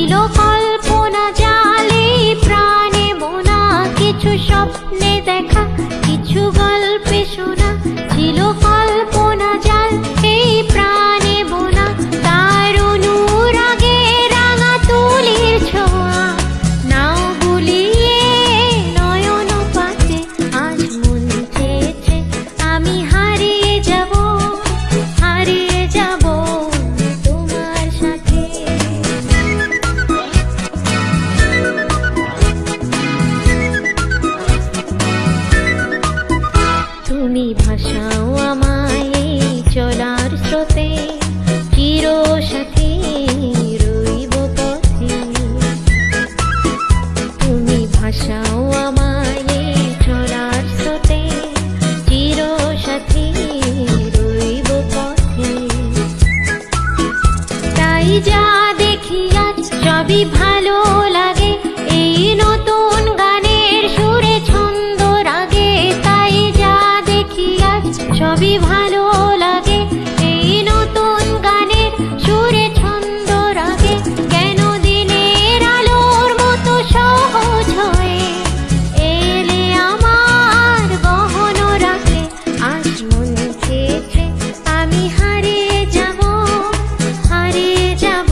ছিল কল্পনা জালে প্রাণে বোনা, কিছু স্বপ্নে দেখা, কিছু গল্পে শোনা। ছিল কল্পনা জাল এই প্রাণে বোনা, তার অনুরাগে রাঙা তুলির ছোঁয়া। নাও বুলিয়ে নয়ন পাতে, আজ মন চেয়েছে আমি হারিয়ে যাব, হারিয়ে যাব তোমার সাথে। তুমি ভাসাও আমায় এই চলার স্রোতে, চির সাথী রইব পথে। তুমি ভাসাও আমায় এই চলার স্রোতে, চির সাথী রইব পথে। তাই যা দেখি আজ সবই ভালো লাগে, এই নতুন গানের সুরে ছন্দ রাগে। তাই যা দেখি আজ সবই ভালো লাগে, এই নতুন গানের সুরে ছন্দ রাগে। কেন দিনের আলোর মতো সহজ হয়ে এলে আমার গহন রাখে। আজ মন চেয়েছে আমি হারিয়ে যাব, হারিয়ে যাব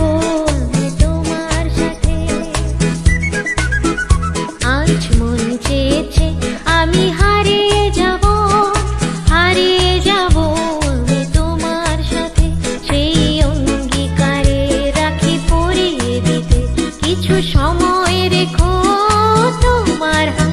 তোমার সাথে। আজ মন চেয়েছে আমি হারিয়ে যাব, হারিয়ে যাব তোমার সাথে। সেই অঙ্গীকারে রাখি পরিয়ে দিতে, কিছু সময় রেখো তোমার হাতে।